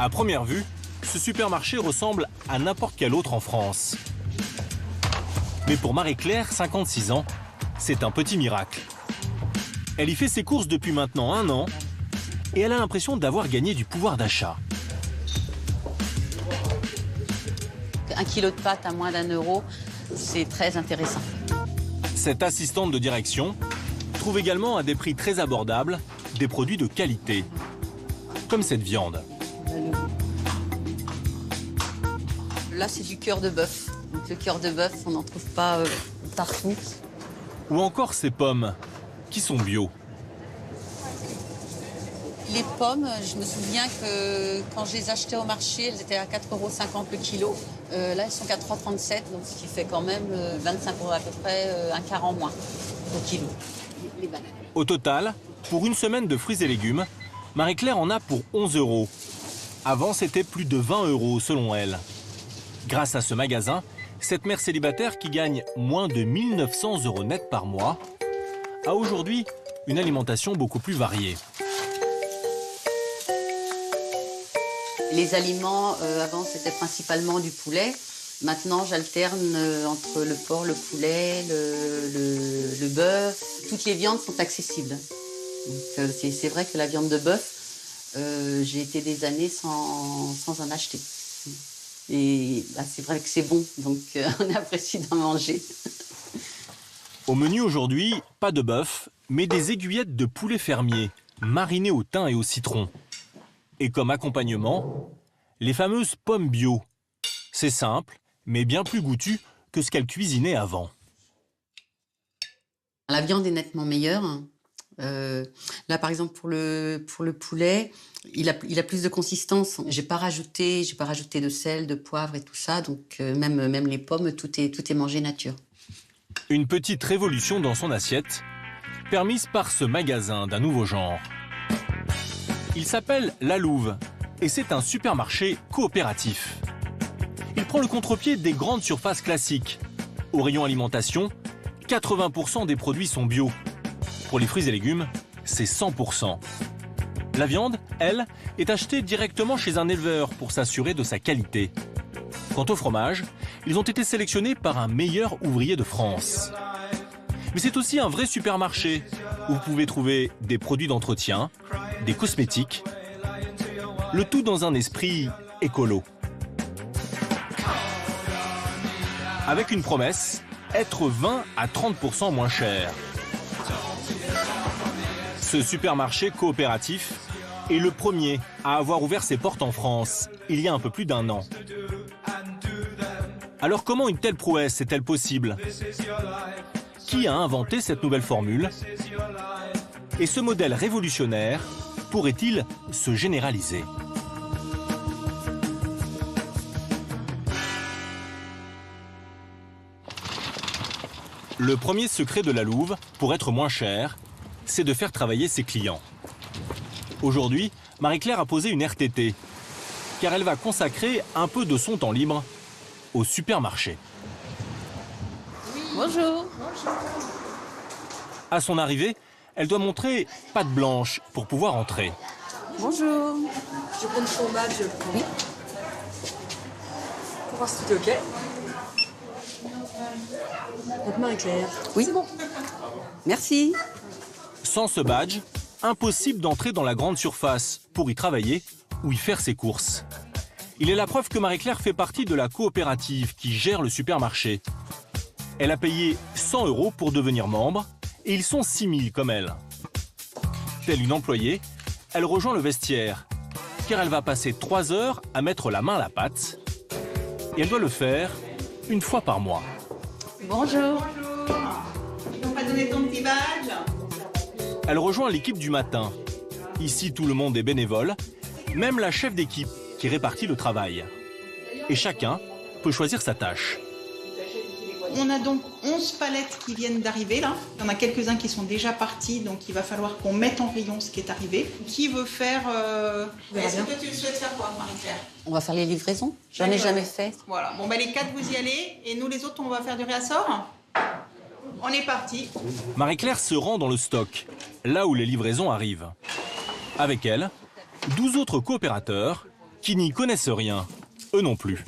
À première vue, ce supermarché ressemble à n'importe quel autre en France. Mais pour Marie-Claire, 56 ans, c'est un petit miracle. Elle y fait ses courses depuis maintenant 1 an et elle a l'impression d'avoir gagné du pouvoir d'achat. 1 kilo de pâtes à moins d'1 €, c'est très intéressant. Cette assistante de direction trouve également à des prix très abordables des produits de qualité, comme cette viande. Là, c'est du cœur de bœuf. Donc, le cœur de bœuf, on n'en trouve pas partout. Ou encore ces pommes, qui sont bio. Les pommes, je me souviens que quand je les achetais au marché, elles étaient à 4,50 € le kilo. Là, elles sont qu'à 3,37 €, donc ce qui fait quand même 25 € à peu près, un quart en moins au kilo. Les bananes. Au total, pour une semaine de fruits et légumes, Marie-Claire en a pour 11 €. Avant, c'était plus de 20 € selon elle. Grâce à ce magasin, cette mère célibataire qui gagne moins de 1 900 € net par mois a aujourd'hui une alimentation beaucoup plus variée. Les aliments, avant, c'était principalement du poulet. Maintenant, j'alterne entre le porc, le poulet, le bœuf. Toutes les viandes sont accessibles. Donc, c'est vrai que la viande de bœuf, j'ai été des années sans en acheter. Et bah, c'est vrai que c'est bon, donc on apprécie d'en manger. Au menu aujourd'hui, pas de bœuf, mais des aiguillettes de poulet fermier, marinées au thym et au citron. Et comme accompagnement, les fameuses pommes bio. C'est simple, mais bien plus goûtu que ce qu'elle cuisinait avant. La viande est nettement meilleure. Là, par exemple, pour le poulet, il a plus de consistance. J'ai pas rajouté de sel, de poivre et tout ça. Donc, même les pommes, tout est mangé nature. Une petite révolution dans son assiette, permise par ce magasin d'un nouveau genre. Il s'appelle La Louve et c'est un supermarché coopératif. Il prend le contre-pied des grandes surfaces classiques. Au rayon alimentation, 80% des produits sont bio. Pour les fruits et légumes, c'est 100%. La viande, elle, est achetée directement chez un éleveur pour s'assurer de sa qualité. Quant au fromage, ils ont été sélectionnés par un meilleur ouvrier de France. Mais c'est aussi un vrai supermarché où vous pouvez trouver des produits d'entretien, des cosmétiques, le tout dans un esprit écolo. Avec une promesse, être 20 à 30% moins cher. Ce supermarché coopératif est le premier à avoir ouvert ses portes en France, il y a un peu plus d'1 an. Alors comment une telle prouesse est-elle possible? Qui a inventé cette nouvelle formule? Et ce modèle révolutionnaire pourrait-il se généraliser? Le premier secret de la Louve, pour être moins cher, c'est de faire travailler ses clients. Aujourd'hui, Marie-Claire a posé une RTT, car elle va consacrer un peu de son temps libre au supermarché. Bonjour. À son arrivée, elle doit montrer patte blanche pour pouvoir entrer. Bonjour. Je prends ton badge. Oui. Pour voir si tout est OK. Votre main est claire. Oui. C'est bon. Merci. Sans ce badge, impossible d'entrer dans la grande surface pour y travailler ou y faire ses courses. Il est la preuve que Marie-Claire fait partie de la coopérative qui gère le supermarché. Elle a payé 100 € pour devenir membre et ils sont 6000 comme elle. Telle une employée, elle rejoint le vestiaire car elle va passer 3 heures à mettre la main à la pâte et elle doit le faire une fois par mois. Bonjour. On va donner ton petit badge. Elle rejoint l'équipe du matin. Ici, tout le monde est bénévole, même la chef d'équipe qui répartit le travail. Et chacun peut choisir sa tâche. On a donc 11 palettes qui viennent d'arriver là. Il y en a quelques-uns qui sont déjà partis, donc il va falloir qu'on mette en rayon ce qui est arrivé. Qui veut faire Est-ce que tu souhaites faire quoi, Marie-Claire? On va faire les livraisons. J'en ai jamais fait. Voilà. Bon, les 4, vous y allez. Et nous, les autres, on va faire du réassort. On est parti. Marie-Claire se rend dans le stock, là où les livraisons arrivent. Avec elle, 12 autres coopérateurs qui n'y connaissent rien. Eux non plus.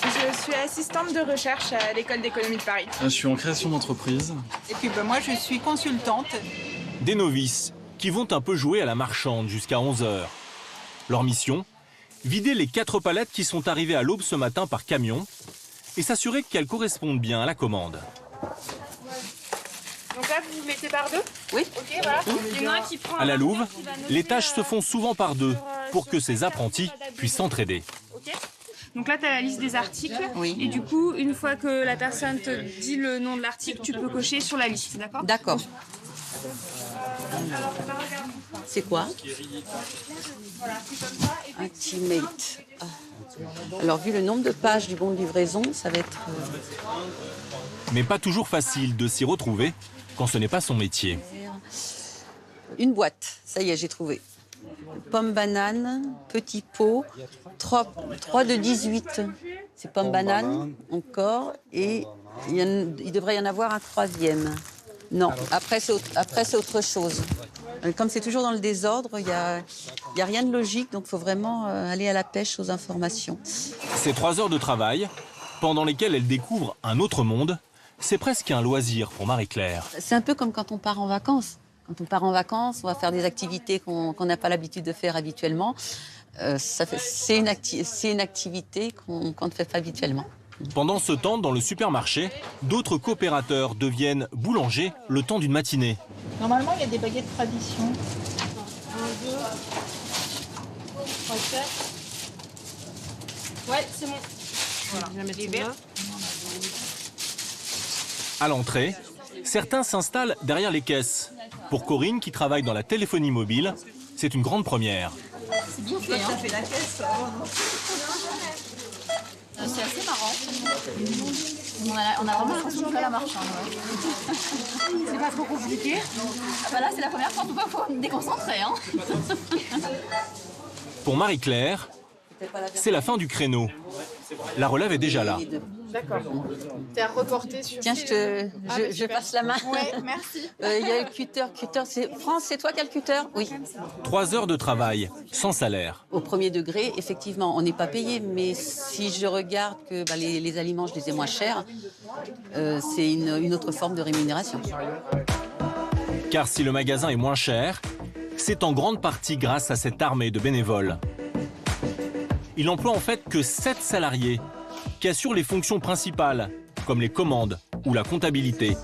Je suis assistante de recherche à l'école d'économie de Paris. Je suis en création d'entreprise. Et puis moi je suis consultante. Des novices qui vont un peu jouer à la marchande jusqu'à 11 h. Leur mission, vider les 4 palettes qui sont arrivées à l'aube ce matin par camion et s'assurer qu'elles correspondent bien à la commande. Donc là, vous mettez par 2 ? Oui. Ok, voilà. Il y en a un qui prend À la un louve, marqueur qui va noter, les tâches se font souvent par 2 pour que ces apprentis puissent s'entraider. Ok. Donc là, tu as la liste des articles. Oui. Et du coup, une fois que la personne te dit le nom de l'article, tu peux cocher sur la liste, d'accord ? D'accord. C'est quoi? Ultimate. Ah. Alors, vu le nombre de pages du bon de livraison, ça va être... Mais pas toujours facile de s'y retrouver quand ce n'est pas son métier. Une boîte, ça y est, j'ai trouvé. Pomme banane, petit pot, 3 de 18. C'est pomme banane encore, et il devrait y en avoir un 3e. Non, après c'est autre chose. Comme c'est toujours dans le désordre, il y a rien de logique, donc il faut vraiment aller à la pêche aux informations. Ces 3 heures de travail, pendant lesquelles elle découvre un autre monde, c'est presque un loisir pour Marie-Claire. C'est un peu comme quand on part en vacances. Quand on part en vacances, on va faire des activités qu'on n'a pas l'habitude de faire habituellement. C'est une activité qu'on ne fait pas habituellement. Pendant ce temps, dans le supermarché, d'autres coopérateurs deviennent boulangers le temps d'une matinée. Normalement, il y a des baguettes tradition. 1, 2, 3, 4. Ouais, c'est bon. Voilà. Je vais mettre les verres. À l'entrée, certains s'installent derrière les caisses. Pour Corinne, qui travaille dans la téléphonie mobile, c'est une grande première. C'est bien fait, hein. Ça fait la caisse. C'est assez marrant. On a vraiment l'impression de faire la marche. Hein, ouais. C'est pas trop compliqué. Ah bah là, c'est la première fois, en tout cas, il faut me déconcentrer. Hein. Pour Marie-Claire, c'est la fin du créneau. La relève est déjà là. D'accord. T'es reporté sur... Tiens, je passe la main. Ouais, merci. Il y a le cutter. France, c'est toi qui as le cutter? Oui. 3 heures de travail, sans salaire. Au premier degré, effectivement, on n'est pas payé, mais si je regarde que les aliments, je les ai moins chers, c'est une autre forme de rémunération. Car si le magasin est moins cher, c'est en grande partie grâce à cette armée de bénévoles. Il n'emploie en fait que 7 salariés qui assurent les fonctions principales, comme les commandes ou la comptabilité.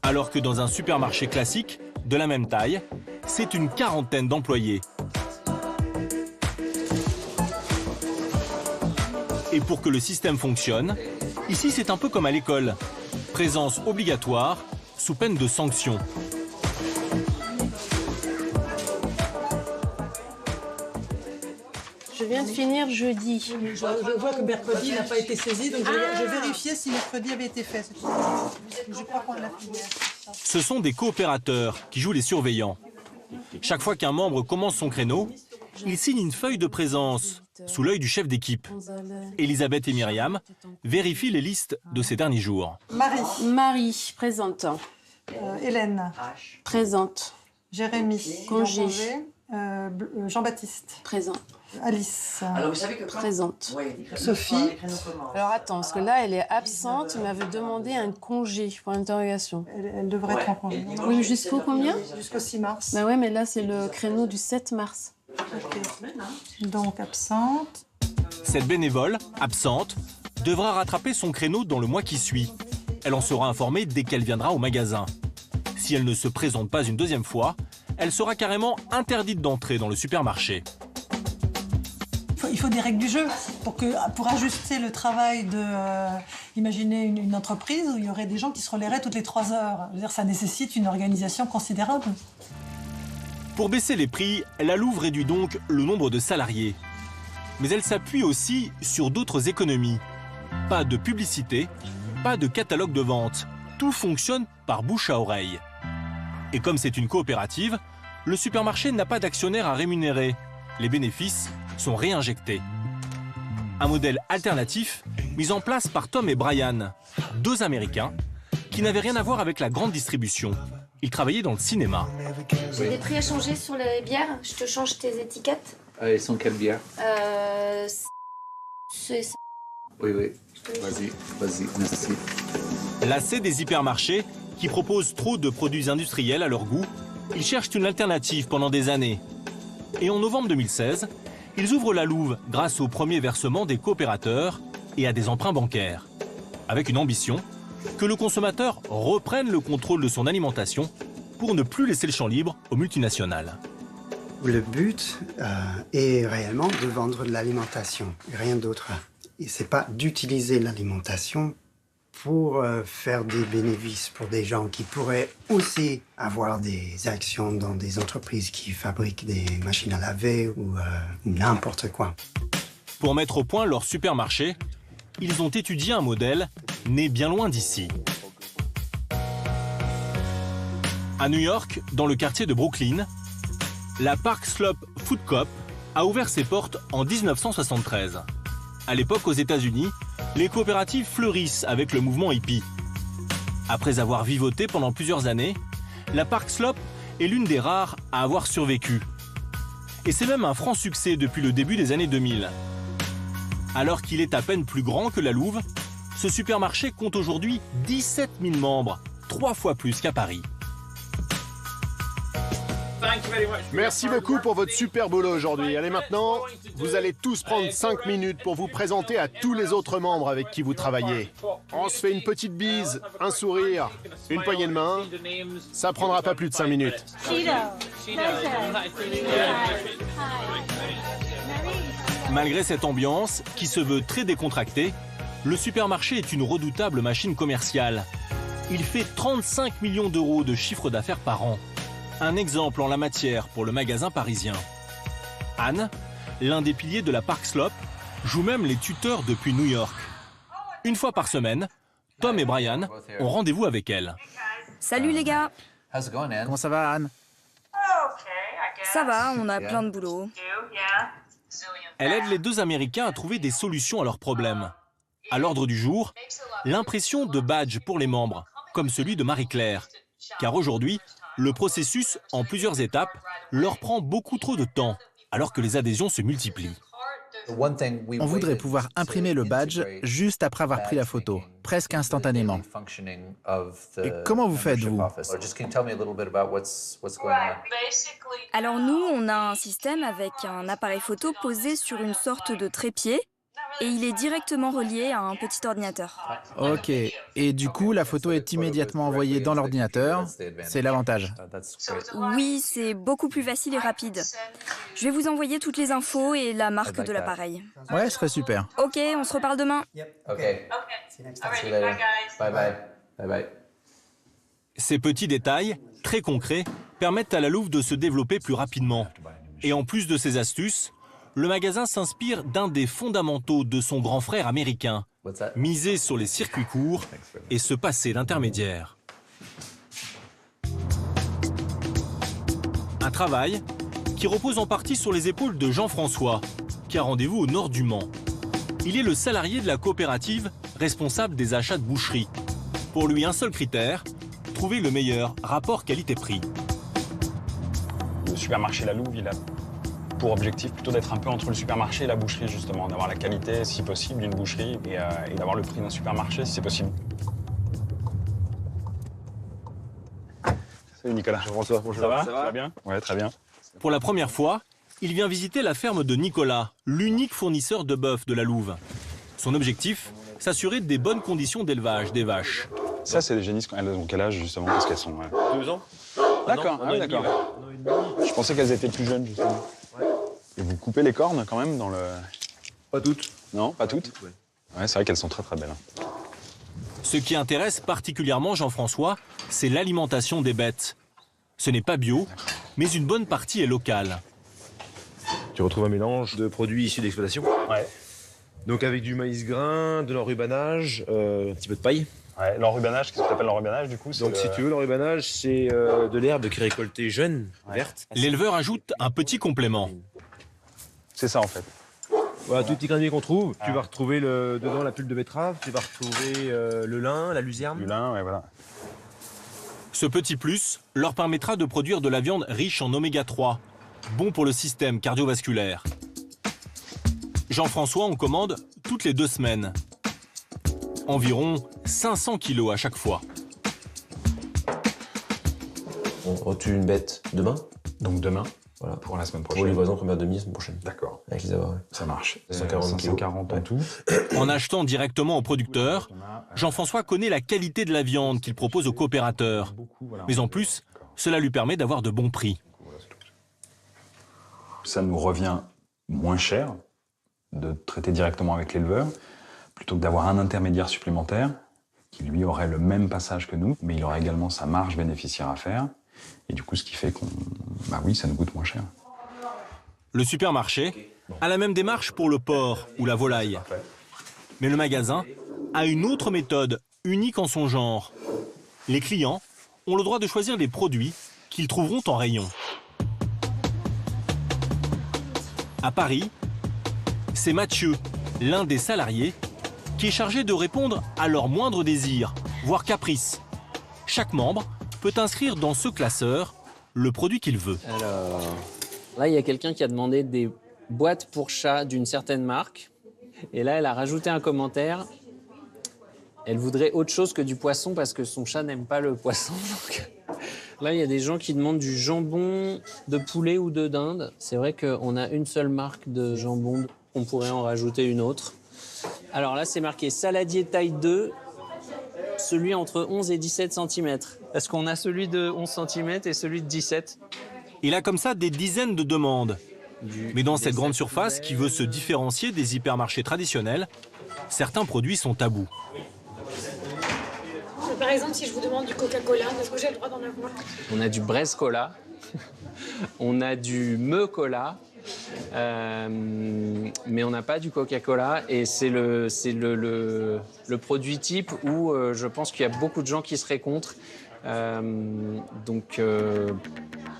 Alors que dans un supermarché classique, de la même taille, c'est une quarantaine d'employés. Et pour que le système fonctionne, ici c'est un peu comme à l'école. Présence obligatoire, sous peine de sanction. Je viens de finir jeudi. Je vois que mercredi n'a pas été saisi, donc je vérifiais si mercredi avait été fait. Je crois qu'on l'a fait hier. Ce sont des coopérateurs qui jouent les surveillants. Chaque fois qu'un membre commence son créneau, il signe une feuille de présence sous l'œil du chef d'équipe. Elisabeth et Myriam vérifient les listes de ces derniers jours. Marie, présente. Hélène, Présente. Jérémy, Congé. Jean-Baptiste, Présent. Alice, Présente. Sophie. Alors attends, parce que là, elle est absente. Elle m'avait demandé un congé pour l'interrogation. Elle devrait être en congé. Oui, mais jusqu'au combien? Jusqu'au 6 mars. Bah ouais, mais là, c'est le créneau du 7 mars. Donc absente. Cette bénévole, absente, devra rattraper son créneau dans le mois qui suit. Elle en sera informée dès qu'elle viendra au magasin. Si elle ne se présente pas une deuxième fois, elle sera carrément interdite d'entrer dans le supermarché. Il faut des règles du jeu pour ajuster le travail de... imaginez une entreprise où il y aurait des gens qui se relaieraient toutes les 3 heures. Je veux dire, ça nécessite une organisation considérable. Pour baisser les prix, la Louve réduit donc le nombre de salariés. Mais elle s'appuie aussi sur d'autres économies. Pas de publicité, pas de catalogue de vente. Tout fonctionne par bouche à oreille. Et comme c'est une coopérative, le supermarché n'a pas d'actionnaire à rémunérer. Les bénéfices sont réinjectés. Un modèle alternatif mis en place par Tom et Brian, 2 Américains qui n'avaient rien à voir avec la grande distribution. Ils travaillaient dans le cinéma. J'ai des prix à changer sur les bières. Je te change tes étiquettes. Ils sont quelle bière? C'est ça. Oui, oui. Vas-y, merci. Lassés des hypermarchés qui proposent trop de produits industriels à leur goût, ils cherchent une alternative pendant des années. Et en novembre 2016, ils ouvrent la Louve grâce au premier versement des coopérateurs et à des emprunts bancaires, avec une ambition que le consommateur reprenne le contrôle de son alimentation pour ne plus laisser le champ libre aux multinationales. Le but est réellement de vendre de l'alimentation, rien d'autre. Et c'est pas d'utiliser l'alimentation pour faire des bénéfices pour des gens qui pourraient aussi avoir des actions dans des entreprises qui fabriquent des machines à laver ou n'importe quoi. Pour mettre au point leur supermarché, ils ont étudié un modèle né bien loin d'ici. À New York, dans le quartier de Brooklyn, la Park Slope Food Coop a ouvert ses portes en 1973. À l'époque, aux États-Unis, les coopératives fleurissent avec le mouvement hippie. Après avoir vivoté pendant plusieurs années, la Park Slope est l'une des rares à avoir survécu. Et c'est même un franc succès depuis le début des années 2000. Alors qu'il est à peine plus grand que la Louve, ce supermarché compte aujourd'hui 17 000 membres, 3 fois plus qu'à Paris. Merci beaucoup pour votre super boulot aujourd'hui. Allez maintenant, vous allez tous prendre 5 minutes pour vous présenter à tous les autres membres avec qui vous travaillez. On se fait une petite bise, un sourire, une poignée de main. Ça prendra pas plus de 5 minutes. Malgré cette ambiance, qui se veut très décontractée, le supermarché est une redoutable machine commerciale. Il fait 35 millions d'euros de chiffre d'affaires par an. Un exemple en la matière pour le magasin parisien. Anne, l'un des piliers de la Park Slope, joue même les tuteurs depuis New York. Une fois par semaine, Tom et Brian ont rendez-vous avec elle. Salut les gars. Comment ça va, Anne? Ça va, on a plein de boulot. Elle aide les deux Américains à trouver des solutions à leurs problèmes. À l'ordre du jour, l'impression de badges pour les membres, comme celui de Marie-Claire. Car aujourd'hui, le processus, en plusieurs étapes, leur prend beaucoup trop de temps, alors que les adhésions se multiplient. On voudrait pouvoir imprimer le badge juste après avoir pris la photo, presque instantanément. Et comment vous faites, vous? Alors nous, on a un système avec un appareil photo posé sur une sorte de trépied et il est directement relié à un petit ordinateur. Ok, et du coup, la photo est immédiatement envoyée dans l'ordinateur. C'est l'avantage. Oui, c'est beaucoup plus facile et rapide. Je vais vous envoyer toutes les infos et la marque de l'appareil. Ouais, ce serait super. Ok, on se reparle demain. Ok. See you later. Bye bye. Bye bye. Ces petits détails, très concrets, permettent à la Louve de se développer plus rapidement. Et en plus de ces astuces, le magasin s'inspire d'un des fondamentaux de son grand frère américain, miser sur les circuits courts et se passer d'intermédiaires. Un travail qui repose en partie sur les épaules de Jean-François, qui a rendez-vous au nord du Mans. Il est le salarié de la coopérative responsable des achats de boucherie. Pour lui, un seul critère, trouver le meilleur rapport qualité-prix. Le supermarché La Louve, il a pour objectif plutôt d'être un peu entre le supermarché et la boucherie, justement, d'avoir la qualité, si possible, d'une boucherie et d'avoir le prix d'un supermarché, si c'est possible. Salut Nicolas. Jean-François, bonjour. Ça va bien? Ouais, très bien. Pour la première fois, il vient visiter la ferme de Nicolas, l'unique fournisseur de bœuf de la Louve. Son objectif, s'assurer des bonnes conditions d'élevage des vaches. Ça, c'est des génisses, elles ont quel âge, justement? Parce qu'elles sont... 2 ans. D'accord, ah oui, d'accord. Je pensais qu'elles étaient plus jeunes, justement. Et vous coupez les cornes, quand même, dans le... Pas toutes. Non, pas toutes? Ouais, c'est vrai qu'elles sont très, très belles. Ce qui intéresse particulièrement Jean-François, c'est l'alimentation des bêtes. Ce n'est pas bio, mais une bonne partie est locale. Tu retrouves un mélange de produits issus d'exploitation. Ouais. Donc avec du maïs grain, de l'enrubanage, un petit peu de paille. Ouais, l'enrubanage, qu'est-ce que tu appelles l'enrubanage, du coup? Donc si tu veux, l'enrubanage, c'est de l'herbe qui est récoltée jeune, verte. L'éleveur ajoute un petit complément. C'est ça, en fait. Voilà, tous les petits granules qu'on trouve. Tu vas retrouver dedans la pulpe de betterave, tu vas retrouver le lin, la luzerne. Du lin, ouais, voilà. Ce petit plus leur permettra de produire de la viande riche en oméga 3, bon pour le système cardiovasculaire. Jean-François en commande toutes les 2 semaines. Environ 500 kilos à chaque fois. On retue une bête demain. Donc demain, voilà. Pour la semaine prochaine. Pour livraison, première demi, semaine prochaine. D'accord. Avec les avoirs. Ça marche. 140 en tout. En achetant directement au producteur, Jean-François connaît la qualité de la viande qu'il propose aux coopérateurs. Mais en plus, cela lui permet d'avoir de bons prix. Ça nous revient moins cher de traiter directement avec l'éleveur, plutôt que d'avoir un intermédiaire supplémentaire qui, lui, aurait le même passage que nous, mais il aurait également sa marge bénéficiaire à faire. Et du coup, ce qui fait qu'on... Bah oui, ça nous coûte moins cher. Le supermarché a la même démarche pour le porc ou la volaille. Mais le magasin a une autre méthode, unique en son genre. Les clients ont le droit de choisir des produits qu'ils trouveront en rayon. À Paris, c'est Mathieu, l'un des salariés, qui est chargé de répondre à leurs moindres désirs, voire caprices. Chaque membre peut inscrire dans ce classeur le produit qu'il veut. Alors, là, il y a quelqu'un qui a demandé des boîtes pour chat d'une certaine marque. Et là, elle a rajouté un commentaire. Elle voudrait autre chose que du poisson parce que son chat n'aime pas le poisson. Donc, là, il y a des gens qui demandent du jambon de poulet ou de dinde. C'est vrai qu'on a une seule marque de jambon. On pourrait en rajouter une autre. Alors là, c'est marqué saladier taille 2, celui entre 11 et 17 cm. Est-ce qu'on a celui de 11 cm et celui de 17 ? Il a comme ça des dizaines de demandes. Mais dans cette grande surface qui veut se différencier des hypermarchés traditionnels, certains produits sont tabous. Par exemple, si je vous demande du Coca-Cola, est-ce que j'ai le droit d'en avoir ? On a du Braise Cola, on a du Meu Cola, mais on n'a pas du Coca-Cola. Et c'est le produit type où je pense qu'il y a beaucoup de gens qui seraient contre. Donc,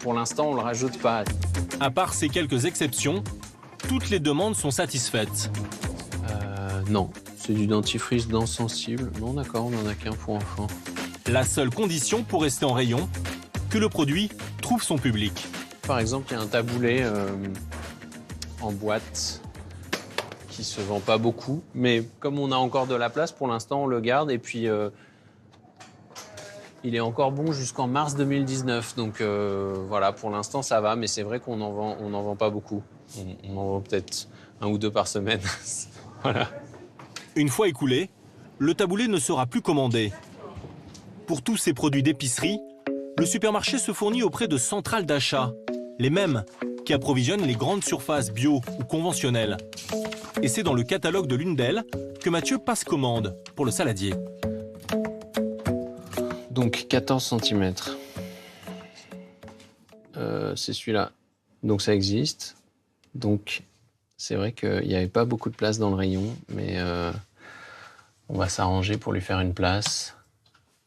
pour l'instant, on ne le rajoute pas. À part ces quelques exceptions, toutes les demandes sont satisfaites. Non, c'est du dentifrice dents sensibles. Non, d'accord, on n'en a qu'un pour enfants. La seule condition pour rester en rayon, que le produit trouve son public. Par exemple, il y a un taboulet en boîte qui se vend pas beaucoup, mais comme on a encore de la place, pour l'instant, on le garde et puis il est encore bon jusqu'en mars 2019. Donc voilà, pour l'instant, ça va, mais c'est vrai qu'on n'en vend pas beaucoup. On en vend peut-être 1 ou 2 par semaine. Voilà. Une fois écoulé, le taboulet ne sera plus commandé. Pour tous ces produits d'épicerie, le supermarché se fournit auprès de centrales d'achat, les mêmes qui approvisionnent les grandes surfaces bio ou conventionnelles. Et c'est dans le catalogue de l'une d'elles que Mathieu passe commande pour le saladier. Donc 14 cm. C'est celui-là. Donc ça existe. Donc c'est vrai qu'il n'y avait pas beaucoup de place dans le rayon, mais on va s'arranger pour lui faire une place.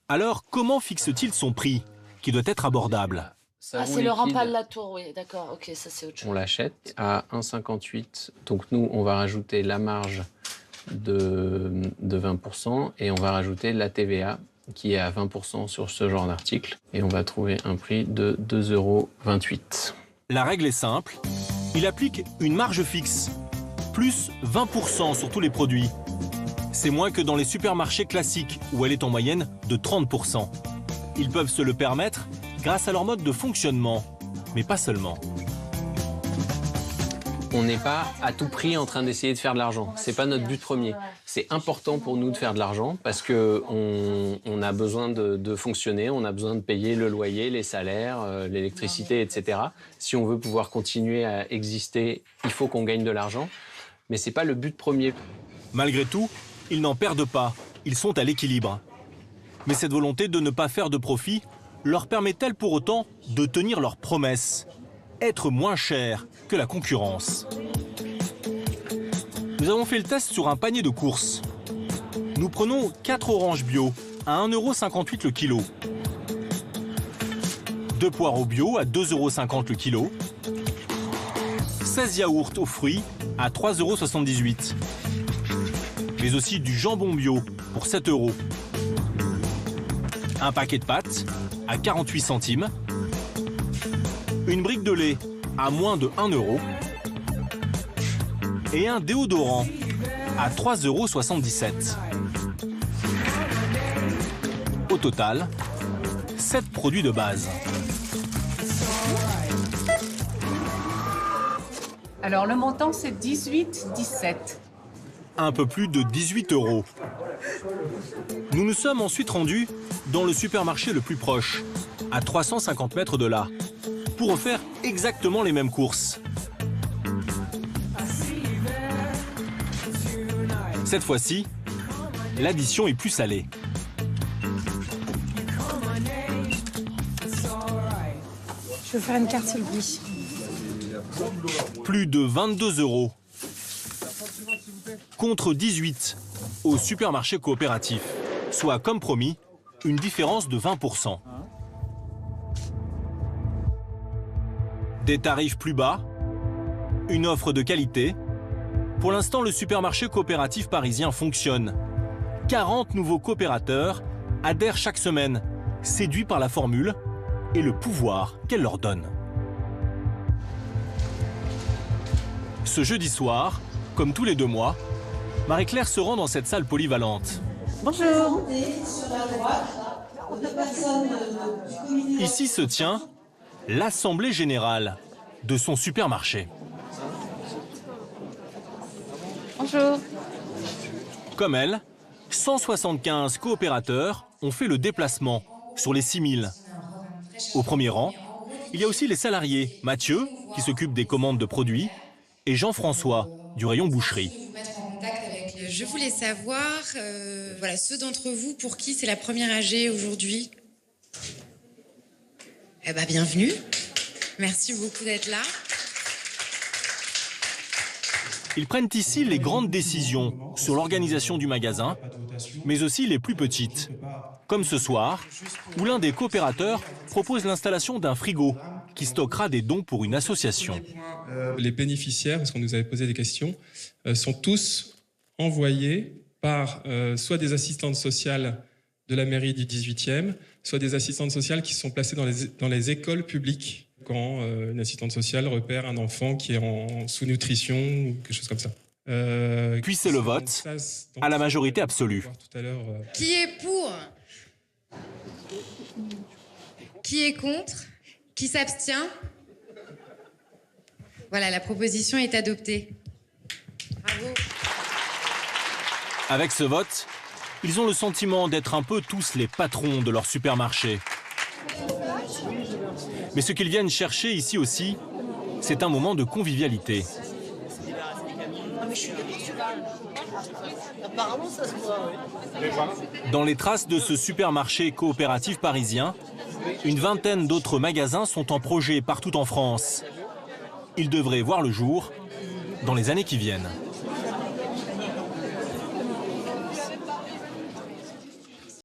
Alors, comment fixe-t-il son prix, qui doit être abordable ? Ah, c'est le Rampal de la Tour, oui, d'accord, ok, ça c'est autre chose. On l'achète à 1,58. Donc nous, on va rajouter la marge de 20% et on va rajouter la TVA qui est à 20% sur ce genre d'article. Et on va trouver un prix de 2,28 €. La règle est simple, il applique une marge fixe, plus 20% sur tous les produits. C'est moins que dans les supermarchés classiques, où elle est en moyenne de 30%. Ils peuvent se le permettre grâce à leur mode de fonctionnement, mais pas seulement. On n'est pas à tout prix en train d'essayer de faire de l'argent. C'est pas notre but premier. C'est important pour nous de faire de l'argent parce qu'on a besoin de fonctionner, on a besoin de payer le loyer, les salaires, l'électricité, etc. Si on veut pouvoir continuer à exister, il faut qu'on gagne de l'argent. Mais c'est pas le but premier. Malgré tout, ils n'en perdent pas. Ils sont à l'équilibre. Mais cette volonté de ne pas faire de profit leur permet-elle pour autant de tenir leurs promesses ? Être moins cher que la concurrence. Nous avons fait le test sur un panier de courses. Nous prenons 4 oranges bio à 1,58 € le kilo. 2 poireaux bio à 2,50 € le kilo. 16 yaourts aux fruits à 3,78 €. Mais aussi du jambon bio pour 7 €. Un paquet de pâtes à 48 centimes. Une brique de lait à moins de 1 € et un déodorant à 3,77 €. Au total, 7 produits de base. Alors le montant c'est 18,17 €. Un peu plus de 18 €. Nous nous sommes ensuite rendus dans le supermarché le plus proche, à 350 mètres de là, pour refaire exactement les mêmes courses. Cette fois-ci, l'addition est plus salée. Je vais faire une carte s'il vous plaît. Plus de 22 € contre 18 au supermarché coopératif, soit comme promis, une différence de 20%. Des tarifs plus bas, une offre de qualité. Pour l'instant, le supermarché coopératif parisien fonctionne. 40 nouveaux coopérateurs adhèrent chaque semaine, séduits par la formule et le pouvoir qu'elle leur donne. Ce jeudi soir, comme tous les 2 mois, Marie-Claire se rend dans cette salle polyvalente. Bonjour. Ici se tient l'Assemblée générale de son supermarché. Bonjour. Comme elle, 175 coopérateurs ont fait le déplacement sur les 6000. Au premier rang, il y a aussi les salariés, Mathieu, qui s'occupe des commandes de produits, et Jean-François, du rayon boucherie. Je voulais savoir, voilà, ceux d'entre vous pour qui c'est la première AG aujourd'hui. Eh ben, bienvenue. Merci beaucoup d'être là. Ils prennent ici les grandes décisions sur l'organisation du magasin, mais aussi les plus petites. Comme ce soir, où l'un des coopérateurs propose l'installation d'un frigo qui stockera des dons pour une association. Les bénéficiaires, parce qu'on nous avait posé des questions, sont tous envoyés par soit des assistantes sociales de la mairie du 18e, soit des assistantes sociales qui sont placées dans les écoles publiques quand une assistante sociale repère un enfant qui est en sous-nutrition ou quelque chose comme ça. Puis c'est le vote à la majorité absolue. Qui est pour? Qui est contre? Qui s'abstient? Voilà, la proposition est adoptée. Bravo. Avec ce vote, ils ont le sentiment d'être un peu tous les patrons de leur supermarché. Mais ce qu'ils viennent chercher ici aussi, c'est un moment de convivialité. Dans les traces de ce supermarché coopératif parisien, une vingtaine d'autres magasins sont en projet partout en France. Ils devraient voir le jour dans les années qui viennent.